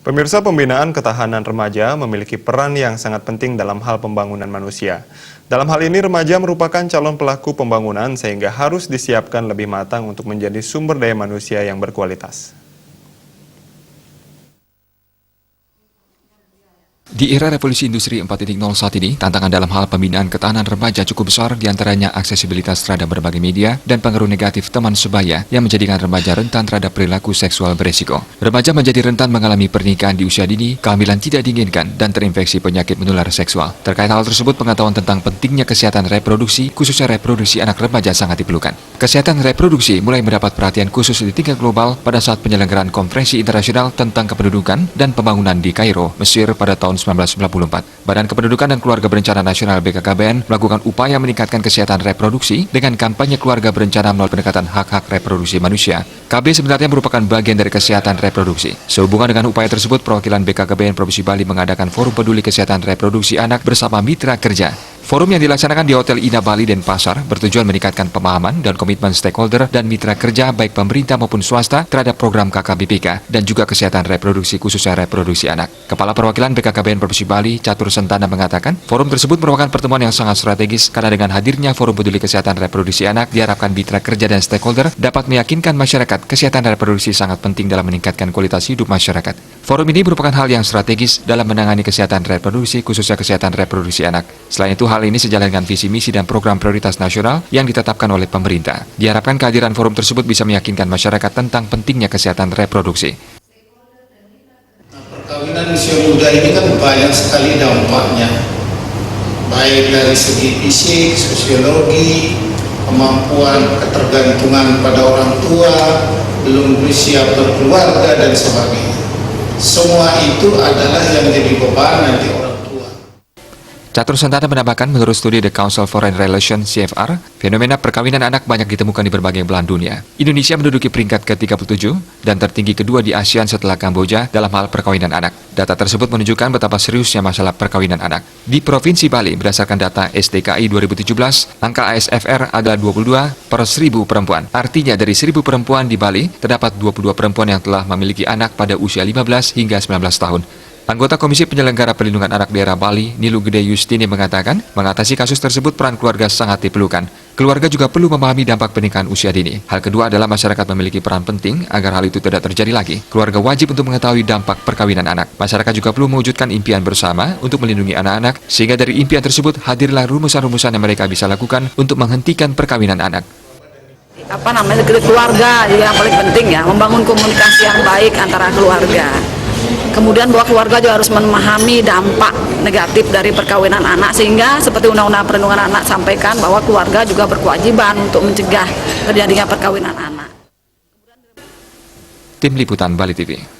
Pemirsa, pembinaan ketahanan remaja memiliki peran yang sangat penting dalam hal pembangunan manusia. Dalam hal ini, remaja merupakan calon pelaku pembangunan sehingga harus disiapkan lebih matang untuk menjadi sumber daya manusia yang berkualitas. Di era revolusi industri 4.0 saat ini, tantangan dalam hal pembinaan ketahanan remaja cukup besar, diantaranya aksesibilitas terhadap berbagai media dan pengaruh negatif teman sebaya yang menjadikan remaja rentan terhadap perilaku seksual beresiko. Remaja menjadi rentan mengalami pernikahan di usia dini, kehamilan tidak diinginkan, dan terinfeksi penyakit menular seksual. Terkait hal tersebut, pengetahuan tentang pentingnya kesehatan reproduksi, khususnya reproduksi anak remaja, sangat diperlukan. Kesehatan reproduksi mulai mendapat perhatian khusus di tingkat global pada saat penyelenggaraan konferensi internasional tentang kependudukan dan pembangunan di Kairo, Mesir pada tahun 1994. Badan Kependudukan dan Keluarga Berencana Nasional BKKBN melakukan upaya meningkatkan kesehatan reproduksi dengan kampanye keluarga berencana melalui pendekatan hak-hak reproduksi manusia. KB sebenarnya merupakan bagian dari kesehatan reproduksi. Sehubungan dengan upaya tersebut, perwakilan BKKBN Provinsi Bali mengadakan forum peduli kesehatan reproduksi anak bersama mitra kerja. Forum yang dilaksanakan di Hotel Ina Bali Denpasar bertujuan meningkatkan pemahaman dan komitmen stakeholder dan mitra kerja baik pemerintah maupun swasta terhadap program KKBPK dan juga kesehatan reproduksi khususnya reproduksi anak. Kepala Perwakilan BKKBN Provinsi Bali, Catur Sentana, mengatakan forum tersebut merupakan pertemuan yang sangat strategis karena dengan hadirnya forum peduli kesehatan reproduksi anak diharapkan mitra kerja dan stakeholder dapat meyakinkan masyarakat kesehatan reproduksi sangat penting dalam meningkatkan kualitas hidup masyarakat. Forum ini merupakan hal yang strategis dalam menangani kesehatan reproduksi khususnya kesehatan reproduksi anak. Selain itu, hal ini sejalan dengan visi misi dan program prioritas nasional yang ditetapkan oleh pemerintah. Diharapkan kehadiran forum tersebut bisa meyakinkan masyarakat tentang pentingnya kesehatan reproduksi. Perkawinan usia muda ini kan banyak sekali dampaknya, baik dari segi fisik, sosiologi, kemampuan ketergantungan pada orang tua, belum siap berkeluarga dan sebagainya. Semua itu adalah yang jadi beban nanti orang tua. Catur Sentana menambahkan, menurut studi The Council Foreign Relations CFR, fenomena perkawinan anak banyak ditemukan di berbagai belahan dunia. Indonesia menduduki peringkat ke-37 dan tertinggi kedua di ASEAN setelah Kamboja dalam hal perkawinan anak. Data tersebut menunjukkan betapa seriusnya masalah perkawinan anak. Di Provinsi Bali, berdasarkan data STKI 2017, angka ASFR adalah 22 per 1000 perempuan. Artinya dari 1000 perempuan di Bali, terdapat 22 perempuan yang telah memiliki anak pada usia 15 hingga 19 tahun. Anggota Komisi Penyelenggara Perlindungan Anak Daerah Bali, Nilu Gede Yustini, mengatakan, mengatasi kasus tersebut peran keluarga sangat diperlukan. Keluarga juga perlu memahami dampak pernikahan usia dini. Hal kedua adalah masyarakat memiliki peran penting agar hal itu tidak terjadi lagi. Keluarga wajib untuk mengetahui dampak perkawinan anak. Masyarakat juga perlu mewujudkan impian bersama untuk melindungi anak-anak, sehingga dari impian tersebut hadirlah rumusan-rumusan yang mereka bisa lakukan untuk menghentikan perkawinan anak. Keluarga yang paling penting ya, membangun komunikasi yang baik antara keluarga. Kemudian bahwa keluarga juga harus memahami dampak negatif dari perkawinan anak, sehingga seperti Undang-Undang Perlindungan Anak sampaikan bahwa keluarga juga berkewajiban untuk mencegah terjadinya perkawinan anak. Tim Liputan Bali TV.